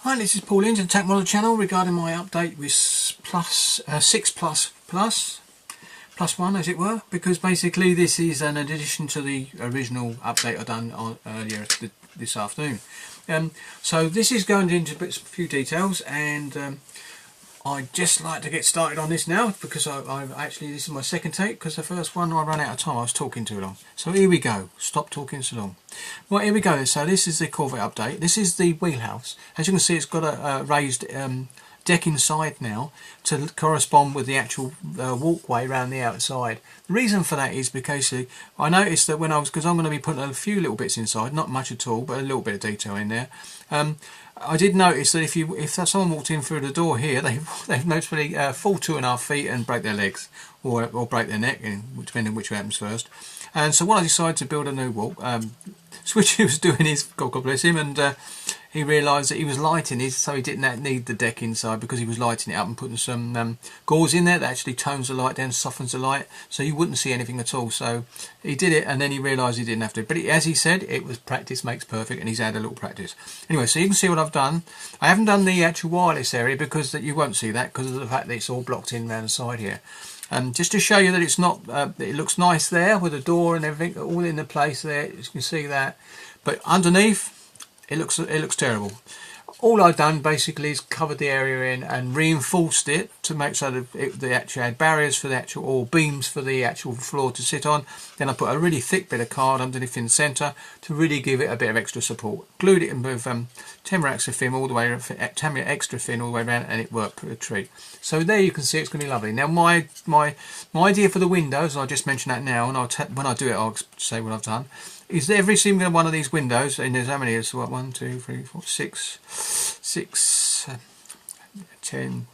Hi, this is Paul Ince, Tech Model channel regarding my update with 6 plus 1 as it were, because basically this is an addition to the original update I done earlier this afternoon. So this is going into a few details, and I'd just like to get started on this now because this is my second take, because the first one I ran out of time, I was talking too long. So here we go, stop talking so long. Right, here we go. So this is the Corvette update. This is the Wheelhouse. As you can see, it's got a raised deck inside now to correspond with the actual walkway around the outside. The reason for that is because I noticed that because I'm going to be putting a few little bits inside, not much at all, but a little bit of detail in there. I did notice that if someone walked in through the door here, they've noticeably fall 2.5 feet and break their legs or break their neck, depending on which happens first. And so what I decided to build a new walk. Switchy was doing his, God bless him, and he realised that he was lighting his, so he didn't need the deck inside because he was lighting it up and putting some gauze in there that actually tones the light down, softens the light, so you wouldn't see anything at all. So he did it, and then he realised he didn't have to. But as he said, it was practice makes perfect, and he's had a little practice. Anyway, so you can see what I've done. I haven't done the actual wireless area because you won't see that because of the fact that it's all blocked in around the side here. Just to show you that it's not, it looks nice there with the door and everything all in the place there. You can see that, but underneath it looks terrible. All I've done basically is covered the area in and reinforced it to make so that they actually had barriers for the actual, or beams for the actual floor to sit on. Then I put a really thick bit of card underneath in the centre to really give it a bit of extra support. Glued it in with timber extra thin all the way around, and it worked for a treat. So there you can see it's going to be lovely. Now my idea for the windows, I'll just mention that now, and when I do it I'll say what I've done. Is every single one of these windows, and there's how many? It's what, 1, 2, 3, 4, 6, 10,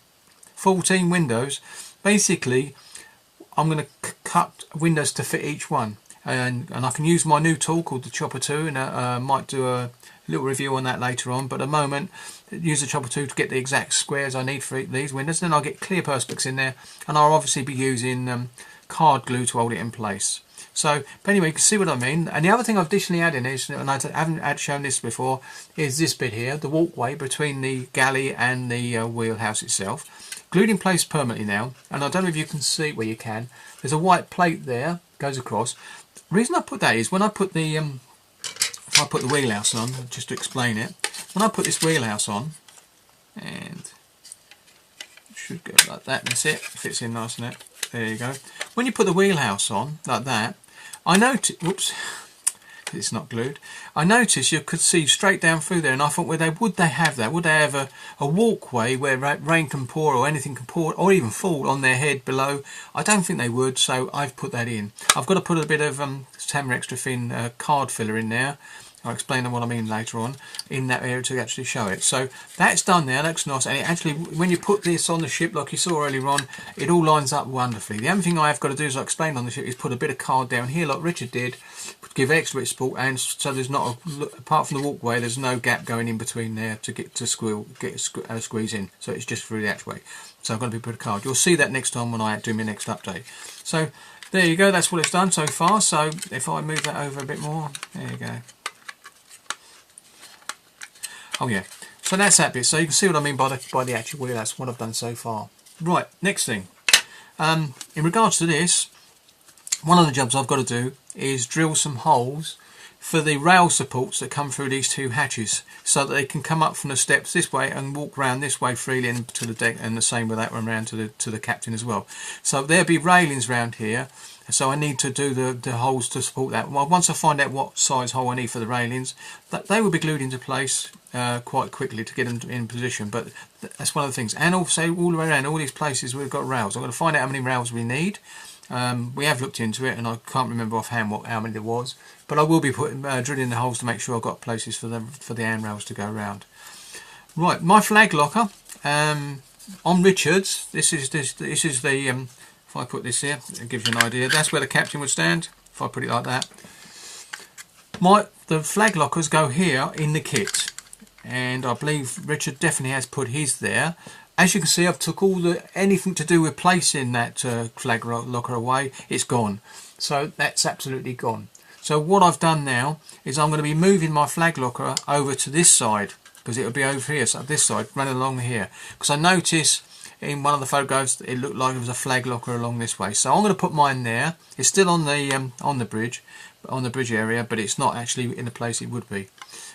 14 windows. Basically, I'm going to cut windows to fit each one, and I can use my new tool called the Chopper 2, and I might do a little review on that later on. But at the moment, use the Chopper 2 to get the exact squares I need for these windows. Then I'll get clear perspex in there, and I'll obviously be using card glue to hold it in place. So, but anyway, you can see what I mean. And the other thing I've additionally added is, and I haven't shown this before, is this bit here, the walkway between the galley and the wheelhouse itself. Glued in place permanently now, and I don't know if you can see, well you can, there's a white plate there, goes across. The reason I put that is when I put the, if I put the wheelhouse on, just to explain it, when I put this wheelhouse on, and it should go like that, that's it, fits in nice and there you go. When you put the wheelhouse on, like that, I noticed, whoops, it's not glued, I noticed you could see straight down through there, and I thought, would they have that? Would they have a walkway where rain can pour or anything can pour, or even fall on their head below? I don't think they would, so I've put that in. I've got to put a bit of Tamra extra thin card filler in there. I'll explain what I mean later on in that area to actually show it. So that's done now, that looks nice, and it actually, when you put this on the ship like you saw earlier on, it all lines up wonderfully. The only thing I have got to do, as I explained on the ship, is put a bit of card down here like Richard did, give extra bit of support, and so there's not, apart from the walkway, there's no gap going in between there to get to squeeze in, so it's just through the hatchway. So I've got to be put a card. You'll see that next time when I do my next update. So there you go, that's what it's done so far. So if I move that over a bit more, there you go. Oh yeah, so that's that bit. So you can see what I mean by the actual wheel. That's what I've done so far. Right, next thing. In regards to this, one of the jobs I've got to do is drill some holes for the rail supports that come through these two hatches, so that they can come up from the steps this way and walk round this way freely into the deck, and the same with that one round to the captain as well. So there'll be railings round here. So I need to do the holes to support that. Well, once I find out what size hole I need for the railings, they will be glued into place quite quickly to get them in position. But that's one of the things. And also all around all these places we've got rails. I'm going to find out how many rails we need. We have looked into it, and I can't remember offhand how many there was. But I will be drilling the holes to make sure I've got places for the handrails to go around. Right, my flag locker on Richards. This is the if I put this here, it gives you an idea. That's where the captain would stand, if I put it like that. The flag lockers go here in the kit, and I believe Richard definitely has put his there. As you can see, I've took anything to do with placing that flag locker away, it's gone. So that's absolutely gone. So what I've done now is I'm going to be moving my flag locker over to this side, because it'll be over here, so this side, running along here. Because I noticed in one of the photographs it looked like it was a flag locker along this way. So I'm going to put mine there. It's still on the bridge area, but it's not actually in the place it would be.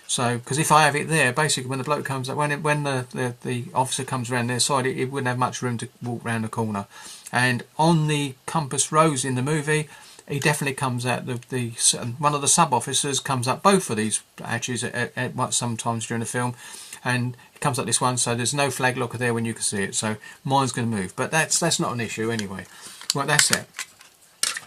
So, because if I have it there, basically when the bloke comes up, when the officer comes around their side, it wouldn't have much room to walk round the corner. And on the compass rose in the movie, he definitely comes out. One of the sub officers comes up both of these hatches sometimes during the film, and it comes up this one. So there's no flag locker there when you can see it. So mine's going to move, but that's not an issue anyway. Right, that's it.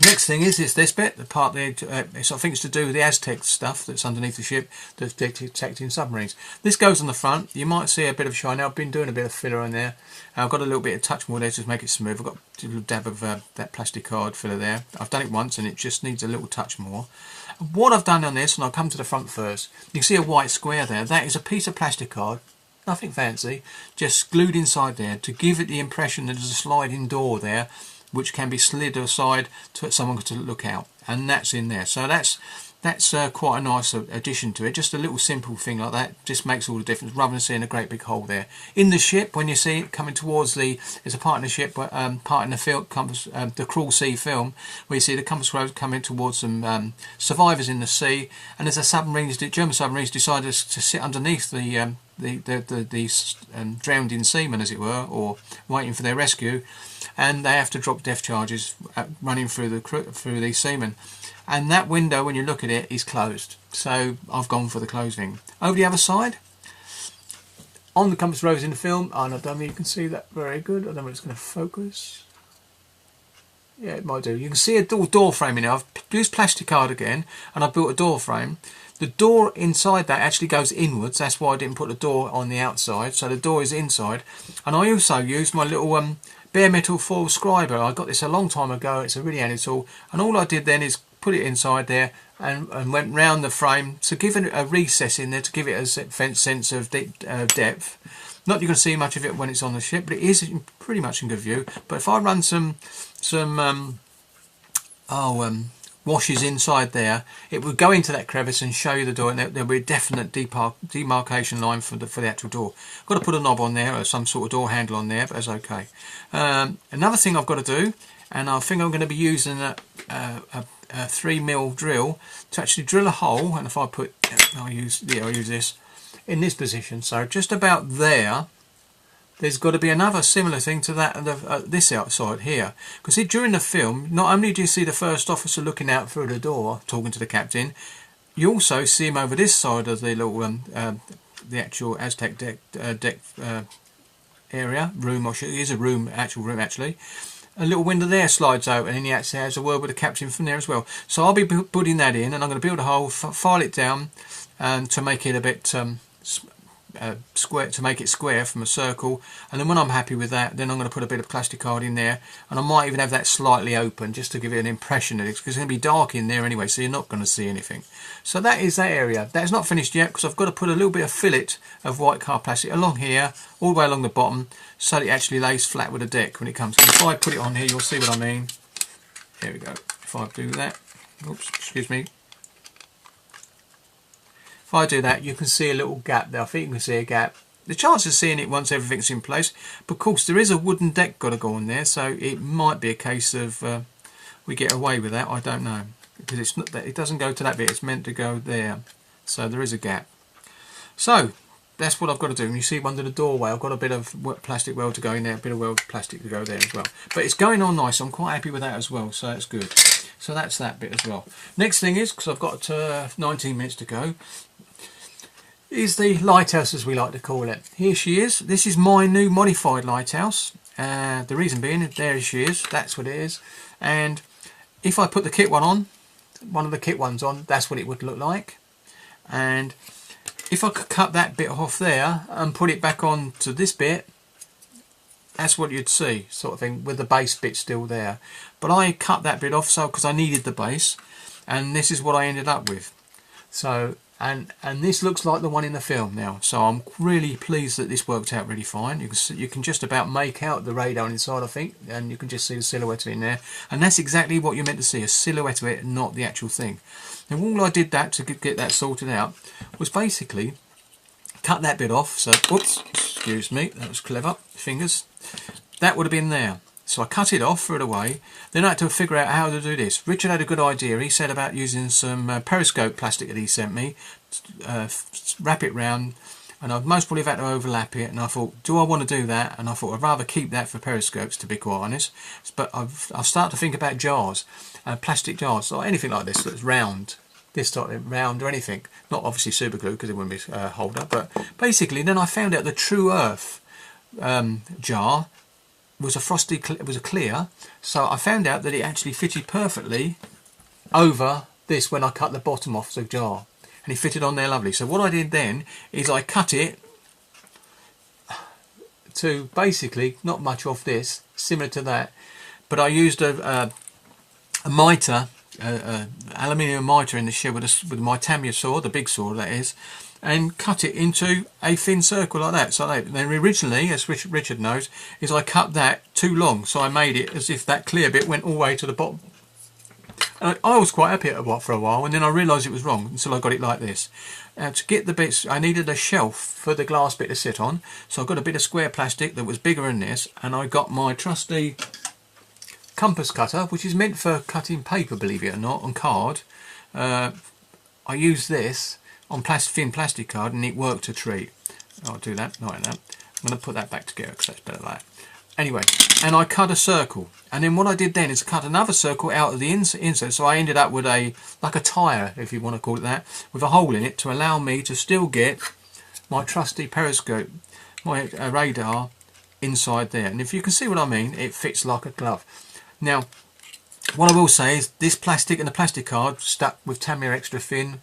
Next thing is this bit, the part there. I think it's to do with the Aztec stuff that's underneath the ship that's detecting submarines. This goes on the front. You might see a bit of shine. I've been doing a bit of filler in there. I've got a little bit of touch more there to make it smooth. I've got a little dab of that plastic card filler there. I've done it once and it just needs a little touch more. What I've done on this, and I'll come to the front first. You can see a white square there. That is a piece of plastic card. Nothing fancy, just glued inside there to give it the impression that there's a sliding door there, which can be slid aside to someone to look out, and that's in there. So that's quite a nice addition to it. Just a little simple thing like that just makes all the difference, rather than seeing a great big hole there. In the ship, when you see it coming towards there's a part in the ship, part in the film, the Cruel Sea film, where you see the compass rose coming towards some survivors in the sea, and as the German submarines decided to sit underneath the drowning seamen, as it were, or waiting for their rescue, and they have to drop death charges running through these seamen. And that window, when you look at it, is closed. So I've gone for the closing. Over the other side, on the compass rose in the film, and I don't think you can see that very good. I don't know if it's going to focus. Yeah, it might do. You can see a door frame in there. I've used plastic card again, and I've built a door frame. The door inside that actually goes inwards. That's why I didn't put the door on the outside. So the door is inside. And I also used my little bare metal foil scriber. I got this a long time ago. It's a really handy tool. And all I did then is put it inside there and went round the frame to give it a recess in there to give it a sense of depth. Not that you can see much of it when it's on the ship, but it is pretty much in good view. But if I run some washes inside there, it would go into that crevice and show you the door, and there'll be a definite demarcation line for the actual door. I've got to put a knob on there or some sort of door handle on there, but that's okay. Another thing I've got to do, and I think I'm going to be using a 3mm drill to actually drill a hole, and if I put, I'll use this in this position. So just about there's got to be another similar thing to that this outside here, because during the film, not only do you see the first officer looking out through the door talking to the captain, you also see him over this side of the little the actual Aztec deck area room, or it is a room, actual room actually. A little window there slides open, and he actually has a word with the captain from there as well. So I'll be putting that in, and I'm going to build a hole, file it down, to make it a bit square, to make it square from a circle. And then when I'm happy with that, then I'm going to put a bit of plastic card in there, and I might even have that slightly open just to give it an impression that it's going to be dark in there anyway, so you're not going to see anything. So that is that area. That's not finished yet, because I've got to put a little bit of fillet of white car plastic along here, all the way along the bottom, so that it actually lays flat with the deck when it comes. If I put it on here, you'll see what I mean. There we go. If I do that, oops, excuse me. If I do that, you can see a little gap there. I think you can see a gap. The chance of seeing it once everything's in place, but of course there is a wooden deck got to go on there, so it might be a case of we get away with that. I don't know, because it's not that it doesn't go to that bit. It's meant to go there, so there is a gap. So that's what I've got to do. And you see under the doorway, I've got a bit of plastic weld to go in there, a bit of weld plastic to go there as well. But it's going on nice. I'm quite happy with that as well, so that's good. So that's that bit as well. Next thing is, because I've got 19 minutes to go, is the lighthouse, as we like to call it. Here she is. This is my new modified lighthouse. The reason being, there she is. That's what it is. And if I put the kit one on, one of the kit ones on, that's what it would look like. And if I could cut that bit off there and put it back on to this bit, that's what you'd see, sort of thing, with the base bit still there. But I cut that bit off because I needed the base, and this is what I ended up with. So, and this looks like the one in the film now. So I'm really pleased that this worked out really fine. You can just about make out the radar inside, I think, and you can just see the silhouette of it in there. And that's exactly what you're meant to see, a silhouette of it, not the actual thing. And all I did that to get that sorted out was basically cut that bit off. So, whoops, excuse me, that was clever, fingers. That would have been there. So I cut it off, threw it away. Then I had to figure out how to do this. Richard had a good idea. He said about using some periscope plastic that he sent me, wrap it round, and I'd most probably have had to overlap it. And I thought, do I want to do that? And I thought I'd rather keep that for periscopes, to be quite honest. But I've started to think about jars, plastic jars, or anything like this that's round. This type of round or anything. Not obviously super glue because it wouldn't be a holder. But basically, then I found out the True Earth jar was a clear, so I found out that it actually fitted perfectly over this when I cut the bottom off the jar, and it fitted on there lovely. So what I did then is I cut it to basically not much off this, similar to that, but I used a mitre, aluminium mitre in the shed with my Tamiya saw, the big saw that is, and cut it into a thin circle like that. So then originally, as Richard knows, is I cut that too long, so I made it as if that clear bit went all the way to the bottom. And I was quite happy for a while, and then I realised it was wrong until I got it like this. To get the bits, I needed a shelf for the glass bit to sit on, so I got a bit of square plastic that was bigger than this, and I got my trusty compass cutter, which is meant for cutting paper, believe it or not, on card. I used this on thin plastic card, and it worked a treat. I'll do that, not like that. I'm going to put that back together because that's better like that. Anyway, and I cut a circle, and then what I did then is cut another circle out of the insert, so I ended up with like a tyre, if you want to call it that, with a hole in it to allow me to still get my trusty periscope, my radar inside there. And if you can see what I mean, it fits like a glove. Now, what I will say is this plastic and the plastic card stuck with Tamiya extra thin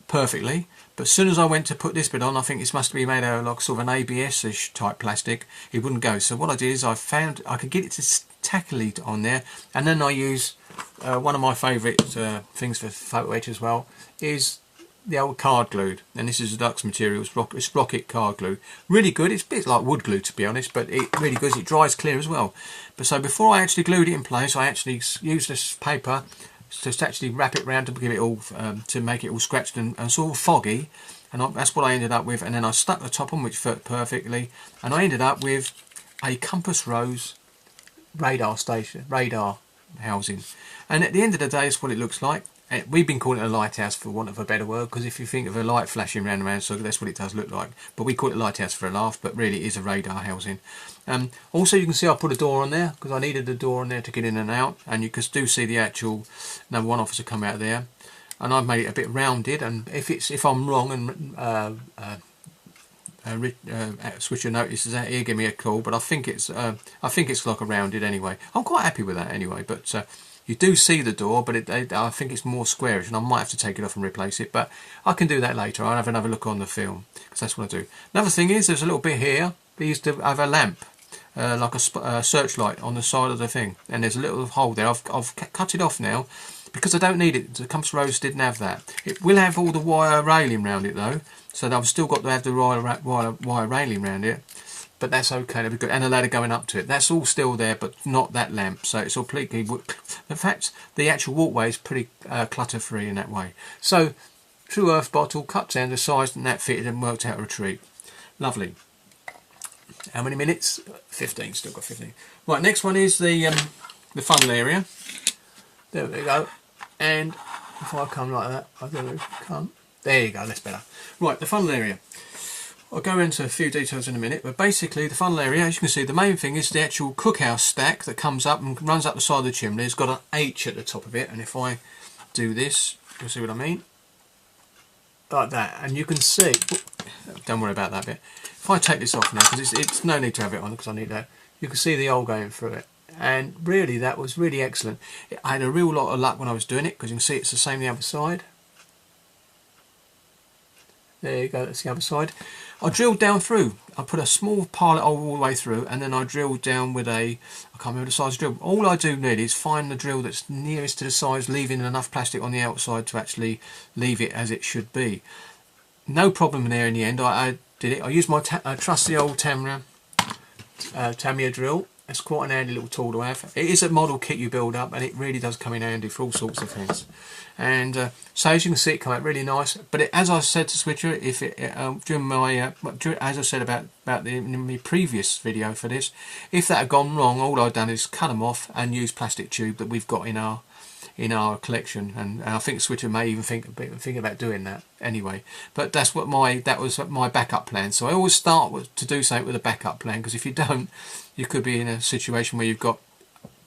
perfectly, but as soon as I went to put this bit on, I think this must be made out of like sort of an ABS-ish type plastic. It wouldn't go. So what I did is I found I could get it to tackle it on there, and then I use one of my favourite things for photo etch as well is the old card glue, and this is the Dux Materials Sprocket card glue. Really good. It's a bit like wood glue, to be honest, but it really good. It dries clear as well. But so before I actually glued it in place, I actually used this paper just actually wrap it round to give it all to make it all scratched and sort of foggy, and that's what I ended up with. And then I stuck the top on, which fit perfectly, and I ended up with a compass rose radar housing. And at the end of the day, it's what it looks like. We've been calling it a lighthouse for want of a better word, because if you think of a light flashing round and round, so that's what it does look like. But we call it a lighthouse for a laugh, but really it is a radar housing. Also, you can see I put a door on there because I needed a door on there to get in and out, and you can do see the actual number 1 officer come out there. And I've made it a bit rounded, and if I'm wrong and Switcher notices that, he'll give me a call. But I think it's like a rounded anyway. I'm quite happy with that anyway. But you do see the door, but I think it's more squarish, and I might have to take it off and replace it. But I can do that later. I'll have another look on the film because that's what I do. Another thing is there's a little bit here. They used to have a lamp, like a searchlight on the side of the thing, and there's a little hole there. I've cut it off now because I don't need it. The Compass Rose didn't have that. It will have all the wire railing around it though, so I've still got to have the wire railing around it. But that's okay, that'll be good. And a ladder going up to it. That's all still there, but not that lamp. So it's all completely... In fact, the actual walkway is pretty clutter-free in that way. So, True Earth bottle, cut down the size, and that fitted and worked out a treat. Lovely. How many minutes? 15, still got 15. Right, next one is the funnel area. There we go. And if I come like that, I don't know, come. There you go, that's better. Right, the funnel area. I'll go into a few details in a minute, but basically the funnel area, as you can see, the main thing is the actual cookhouse stack that comes up and runs up the side of the chimney. It's got an H at the top of it, and if I do this, you'll see what I mean. Like that, and you can see, don't worry about that bit. If I take this off now, because it's no need to have it on because I need that, you can see the oil going through it. And really, that was really excellent. I had a real lot of luck when I was doing it, because you can see it's the same the other side. There you go, that's the other side. I drilled down through. I put a small pilot hole all the way through, and then I drilled down with I can't remember the size of the drill. All I do need is find the drill that's nearest to the size, leaving enough plastic on the outside to actually leave it as it should be. No problem there in the end. I did it. I used my trusty old Tamiya drill, It's quite an handy little tool to have. It is a model kit you build up, and it really does come in handy for all sorts of things. And so as you can see, it come out really nice. But as I said to Switcher, if it during my as I said about in my previous video for this, if that had gone wrong, all I'd done is cut them off and use plastic tube that we've got in our collection, and I think Switcher may even think about doing that anyway. But that was my backup plan. So I always start to do something with a backup plan, because if you don't, you could be in a situation where you've got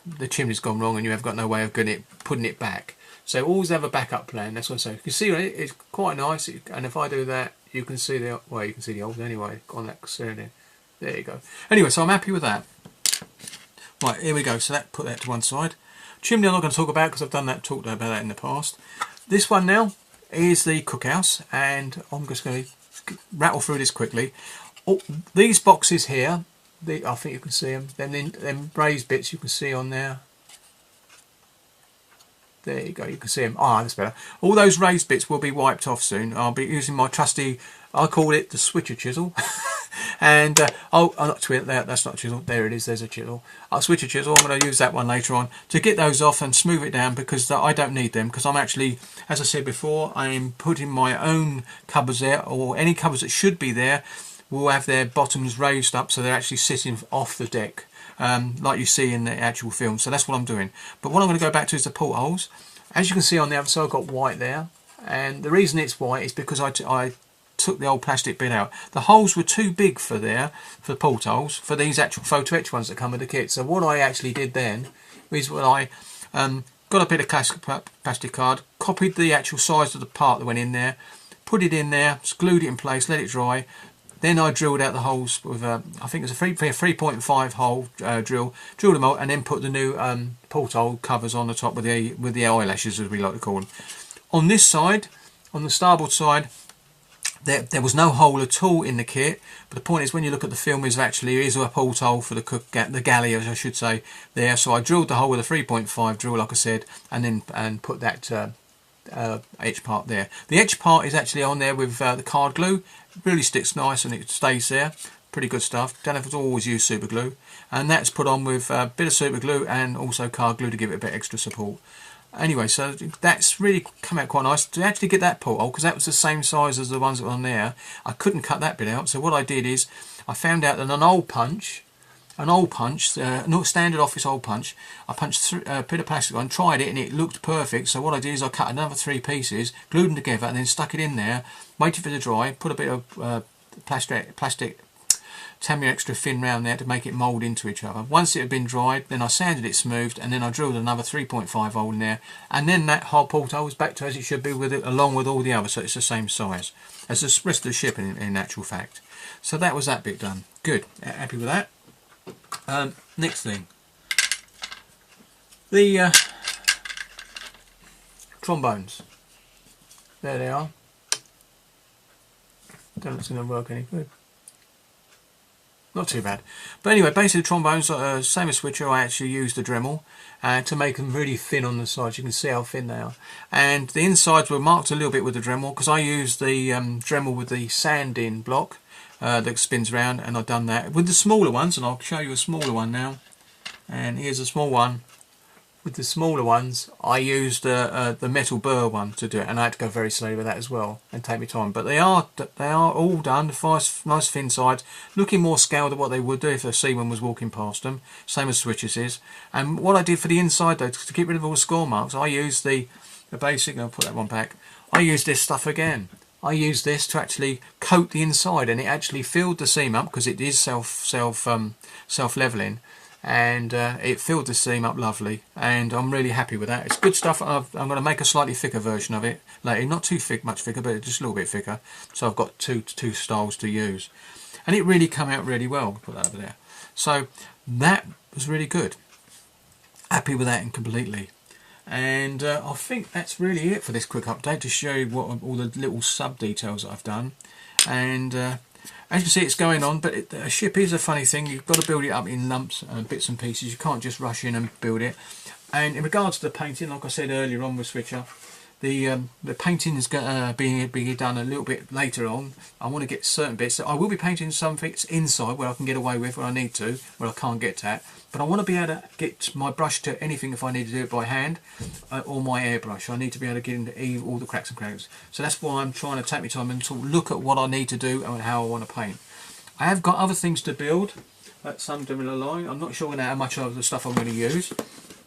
the chimney's gone wrong and you have got no way of putting it back. So always have a backup plan. That's what I'm saying. You can see it's quite nice, and if I do that, you can see the holes anyway on that cylinder. There you go. Anyway, so I'm happy with that. Right, here we go. So put that to one side. Chimney I'm not going to talk about because I've talked about that in the past. This one now is the cookhouse, and I'm just going to rattle through this quickly. These boxes here, I think you can see them. Them raised bits you can see on there. There you go, you can see them. Ah, that's better. All those raised bits will be wiped off soon. I'll be using my trusty, I call it the Switcher chisel. And that's not a chisel. There it is. There's a chisel. I'll switch a chisel. I'm going to use that one later on to get those off and smooth it down, because I don't need them, because I'm actually, as I said before, I'm putting my own cupboards there, or any cupboards that should be there will have their bottoms raised up so they're actually sitting off the deck, like you see in the actual film. So that's what I'm doing. But what I'm going to go back to is the portholes. As you can see on the other side, I've got white there, and the reason it's white is because I took the old plastic bit out. The holes were too big for the portholes, for these actual photo etch ones that come with the kit. So what I actually did then is I got a bit of plastic card, copied the actual size of the part that went in there, put it in there, glued it in place, let it dry. Then I drilled out the holes with I think it was a 3.5 hole drill, drilled them out, and then put the new porthole covers on the top with the eyelashes, as we like to call them. On this side, on the starboard side, there was no hole at all in the kit, but the point is, when you look at the film, is a porthole for the galley, as I should say, there. So I drilled the hole with a 3.5 drill, like I said, and put that etch part there. The etch part is actually on there with the card glue. It really sticks nice and it stays there. Pretty good stuff. Don't have to always use super glue, and that's put on with a bit of super glue and also card glue to give it a bit extra support. Anyway, so that's really come out quite nice. To actually get that porthole, because that was the same size as the ones that were on there, I couldn't cut that bit out. So what I did is I found out that an old punch, not standard office hole punch, I punched a bit of plastic on, tried it, and it looked perfect. So what I did is I cut another 3 pieces, glued them together, and then stuck it in there, waited for it to dry, put a bit of plastic Tamiya extra thin round there to make it mould into each other. Once it had been dried, then I sanded it smooth, and then I drilled another 3.5 hole in there, and then that whole porthole was back to as it should be, with it along with all the others, so it's the same size as the rest of the ship in actual fact. So that was that bit done. Good, happy with that. Next thing, the trombones. There they are. Don't know if it's going to work any good. Not too bad. But anyway, basically the trombones, same as Switcher, I actually used the Dremel to make them really thin on the sides. You can see how thin they are. And the insides were marked a little bit with the Dremel, because I used the Dremel with the sanding block that spins around, and I've done that. With the smaller ones, and I'll show you a smaller one now. And here's a small one. With the smaller ones, I used the metal burr one to do it, and I had to go very slowly with that as well and take my time. But they are all done, nice thin sides, looking more scaled than what they would do if a seaman was walking past them, same as Switchers is. And what I did for the inside though, to get rid of all the score marks, I used the basic. I'll put that one back. I used this stuff again. I used this to actually coat the inside, and it actually filled the seam up, because it is self leveling. And it filled the seam up lovely, and I'm really happy with that. It's good stuff. I'm going to make a slightly thicker version of it later, not too thick, much thicker, but just a little bit thicker. So I've got two styles to use, and it really came out really well. Put that over there. So that was really good. Happy with that completely. And I think that's really it for this quick update, to show you what all the little sub details that I've done. And as you can see, it's going on, but a ship is a funny thing. You've got to build it up in lumps and bits and pieces. You can't just rush in and build it. And in regards to the painting, like I said earlier on with Switcher, the painting is going to be done a little bit later on. I want to get certain bits. I will be painting some bits inside where I can get away with when I need to, where I can't get to that. But I want to be able to get my brush to anything if I need to do it by hand, or my airbrush. I need to be able to get into all the cracks and crannies. So that's why I'm trying to take my time and sort of look at what I need to do and how I want to paint. I have got other things to build at some similar line. I'm not sure how much of the stuff I'm going to use.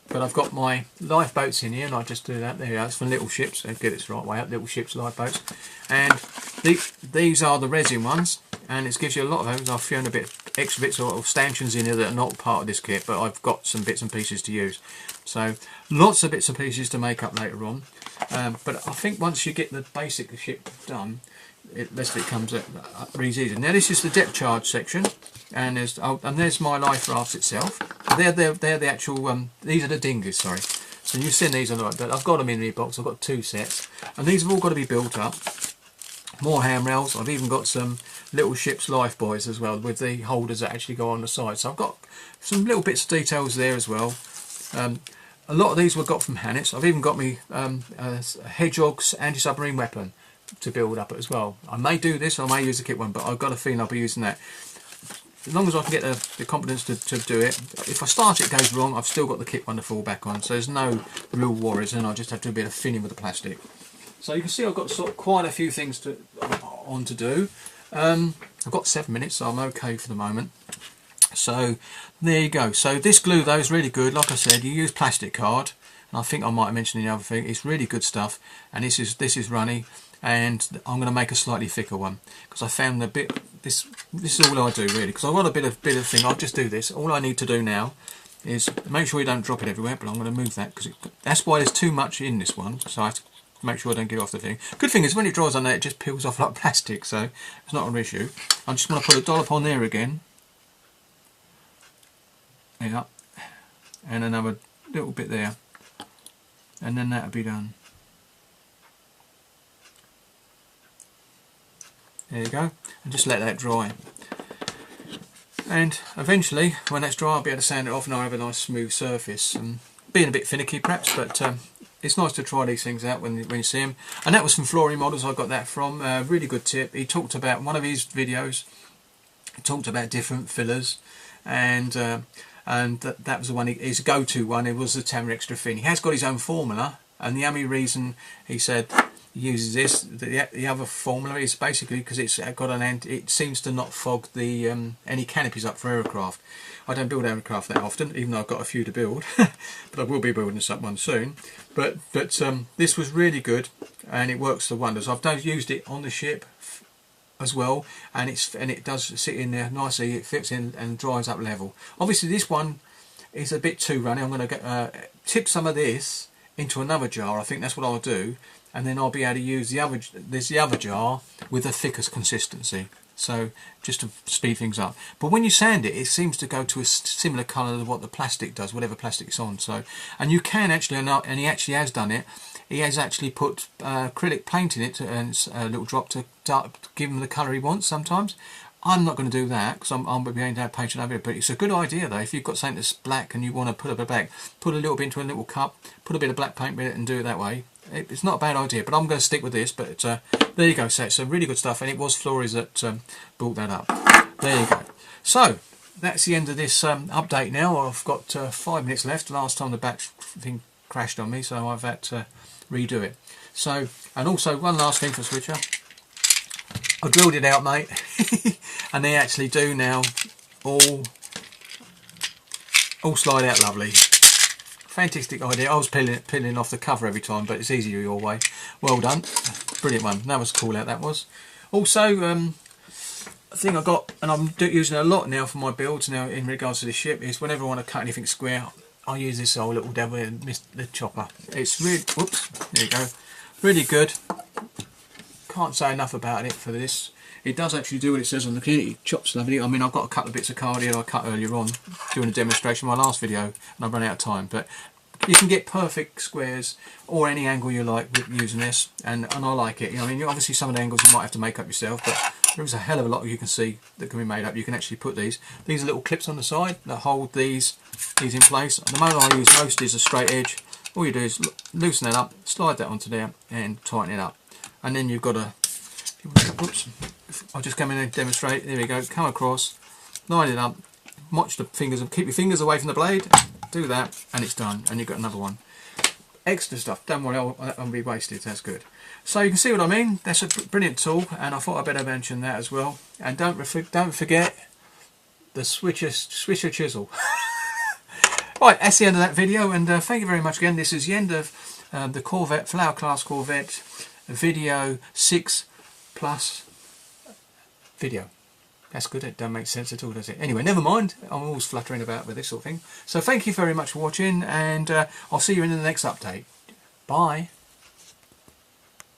But I've got my lifeboats in here, and I just do that. There you go. It's for little ships. Get it the right way up. Little ships, lifeboats. And these are the resin ones, and it gives you a lot of those. I've thrown a bit extra bits of stanchions in here that are not part of this kit, but I've got some bits and pieces to use. So lots of bits and pieces to make up later on. But I think once you get the basic ship done, the rest of it comes up really easy. Now this is the depth charge section, and there's my life rafts itself. They're the actual these are the dinghies, sorry. So you've seen these on the right, but I've got them in the box. I've got 2 sets, and these have all got to be built up. More handrails. I've even got some little ship's life buoys as well, with the holders that actually go on the side. So I've got some little bits of details there as well. A lot of these were got from Hannets. I've even got me Hedgehog's anti-submarine weapon to build up as well. I may do this, or I may use the kit one, but I've got a feeling I'll be using that. As long as I can get the confidence to do it. If I start it goes wrong, I've still got the kit one to fall back on, so there's no real worries, and I just have to do a bit of thinning with the plastic. So you can see I've got sort of quite a few things to do. I've got 7 minutes, so I'm okay for the moment. So there you go. So this glue though is really good. Like I said, you use plastic card, and I think I might have mentioned the other thing. It's really good stuff, and this is runny. And I'm going to make a slightly thicker one because I found the bit. This is all I do really, because I've got a bit of thing. I'll just do this. All I need to do now is make sure you don't drop it everywhere. But I'm going to move that because that's why there's too much in this one. So I have to make sure I don't get off the thing. Good thing is when it dries on there, it just peels off like plastic, so it's not an issue. I'm just going to put a dollop on there again. Yeah, and another little bit there, and then that'll be done. There you go, and just let that dry. And eventually, when that's dry, I'll be able to sand it off and I'll have a nice smooth surface. And being a bit finicky perhaps, but it's nice to try these things out when you see them. And that was from Flooring Models. I got that from. Really good tip. He talked about one of his videos. He talked about different fillers, and that was the one. His go-to one. It was the Tamar Extra Thin. He has got his own formula, and the only reason he said uses this, the other formula, is basically because it's got it seems to not fog the any canopies up for aircraft. I don't build aircraft that often, even though I've got a few to build, but I will be building someone soon. But this was really good, and it works the wonders. I've used it on the ship as well, and it does sit in there nicely. It fits in and dries up level. Obviously, this one is a bit too runny. I'm going to tip some of this into another jar. I think that's what I'll do. And then I'll be able to use the other jar with a thicker consistency, so just to speed things up. But when you sand it, it seems to go to a similar colour to what the plastic does, whatever plastic it's on. So, and you can actually, and he actually has done it. He has actually put acrylic paint in it and a little drop to give him the colour he wants. Sometimes I'm not going to do that because I'm going to have paint over it. But it's a good idea though. If you've got something that's black and you want to put it back, put a little bit into a little cup, put a bit of black paint with it, and do it that way. It's not a bad idea, but I'm going to stick with this. But there you go. So it's really good stuff, and it was Flories that brought that up. There you go. So that's the end of this update. Now I've got 5 minutes left. Last time the batch thing crashed on me, so I've had to redo it. So, and also one last thing for Switcher. I drilled it out, mate, and they actually do now all slide out lovely. Fantastic idea. I was peeling off the cover every time, but it's easier your way. Well done. Brilliant one. That was cool out, that was. Also, a thing I got, and I'm using it a lot now for my builds now in regards to the ship, is whenever I want to cut anything square, I use this old little devil and the chopper. It's really, whoops, there you go. Really good. Can't say enough about it for this. It does actually do what it says on the kit. It chops lovely. I mean, I've got a couple of bits of card here I cut earlier on doing a demonstration in my last video, and I've run out of time. But you can get perfect squares or any angle you like with using this, and I like it. You know, I mean, obviously some of the angles you might have to make up yourself, but there's a hell of a lot you can see that can be made up. You can actually put these. These are little clips on the side that hold these in place. The model I use most is a straight edge, all you do is loosen that up, slide that onto there and tighten it up. And then you've got to, whoops, I'll just come in and demonstrate. There we go, come across, line it up, watch the fingers, keep your fingers away from the blade, do that and it's done, and you've got another one. Extra stuff, don't worry, that won't be wasted, that's good. So you can see what I mean, that's a brilliant tool, and I thought I'd better mention that as well. And don't forget the Swisher chisel. Right, that's the end of that video, and thank you very much again. This is the end of the Corvette, Flower Class Corvette video 6 plus video. That's good, it doesn't make sense at all, does it? Anyway, never mind, I'm always fluttering about with this sort of thing. So thank you very much for watching, and I'll see you in the next update. Bye.